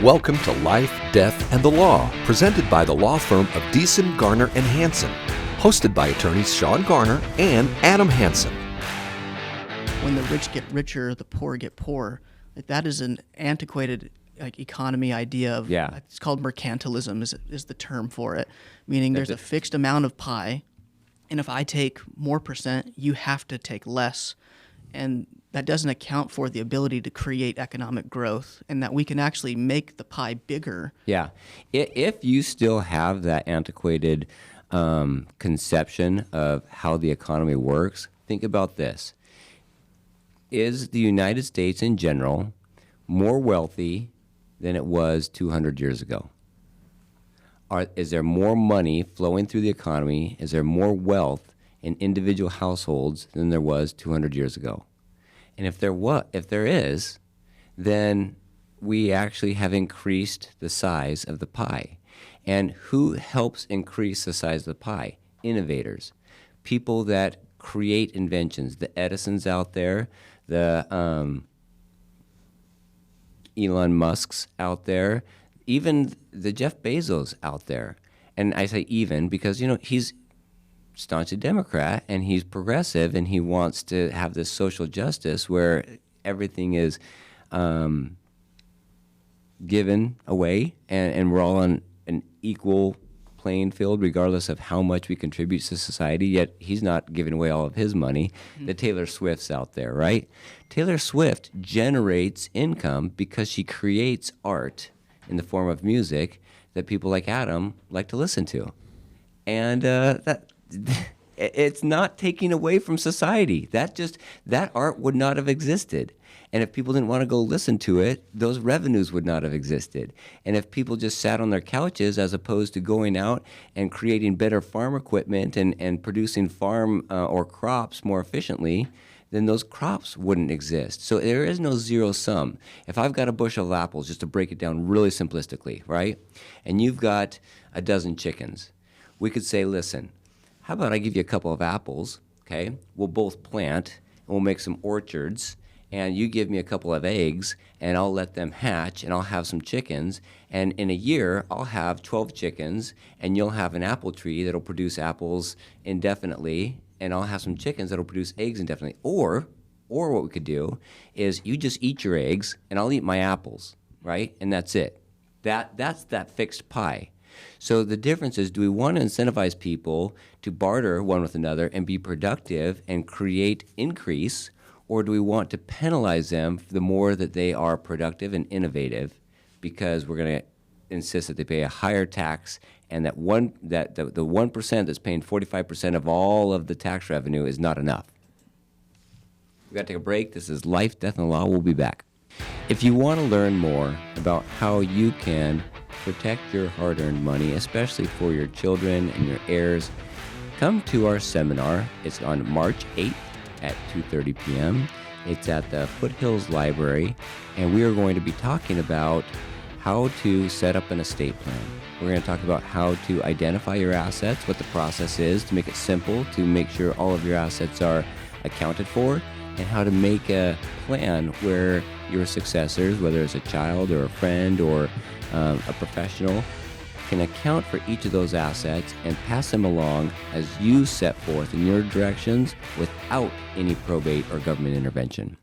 Welcome to Life, Death, and the Law, presented by the law firm of Beeson, Garner, and Hansen, hosted by attorneys Shawn Garner and Adam Hansen. When the rich get richer, the poor get poorer. That is an antiquated economy idea of, it's called mercantilism is the term for it, meaning there's a fixed amount of pie, and if I take more percent, you have to take less. And that doesn't account for the ability to create economic growth and that we can actually make the pie bigger. Yeah. If you still have that antiquated conception of how the economy works, think about this. Is the United States in general more wealthy than it was 200 years ago? Is there more money flowing through the economy? Is there more wealth in individual households than there was 200 years ago? And if there is, then we actually have increased the size of the pie. And who helps increase the size of the pie? Innovators, people that create inventions, the Edisons out there, the Elon Musks out there, even the Jeff Bezos out there. And I say even because, he's staunchly Democrat and he's progressive and he wants to have this social justice where everything is given away and we're all on an equal playing field regardless of how much we contribute to society, yet he's not giving away all of his money. The Taylor Swift's out there, right? Taylor Swift generates income because she creates art in the form of music that people like Adam like to listen to. And it's not taking away from society. That art would not have existed. And if people didn't want to go listen to it, those revenues would not have existed. And if people just sat on their couches as opposed to going out and creating better farm equipment and producing farm or crops more efficiently, then those crops wouldn't exist. So there is no zero sum. If I've got a bushel of apples, just to break it down really simplistically, right? And you've got a dozen chickens, we could say, listen, how about I give you a couple of apples, okay? We'll both plant, and we'll make some orchards, and you give me a couple of eggs, and I'll let them hatch, and I'll have some chickens, and in a year, I'll have 12 chickens, and you'll have an apple tree that'll produce apples indefinitely, and I'll have some chickens that'll produce eggs indefinitely. Or what we could do is you just eat your eggs, and I'll eat my apples, right? And that's it. That's that fixed pie. So the difference is, do we want to incentivize people to barter one with another and be productive and create increase, or do we want to penalize them for the more that they are productive and innovative because we're going to insist that they pay a higher tax and that the 1% that's paying 45% of all of the tax revenue is not enough? We've got to take a break. This is Life, Death, and the Law. We'll be back. If you want to learn more about how you can protect your hard-earned money, especially for your children and your heirs, come to our seminar. It's on March 8th at 2:30 p.m. It's at the Foothills Library, and we are going to be talking about how to set up an estate plan. We're going to talk about how to identify your assets, what the process is to make it simple, to make sure all of your assets are accounted for, and how to make a plan where your successors, whether it's a child or a friend or a professional, can account for each of those assets and pass them along as you set forth in your directions without any probate or government intervention.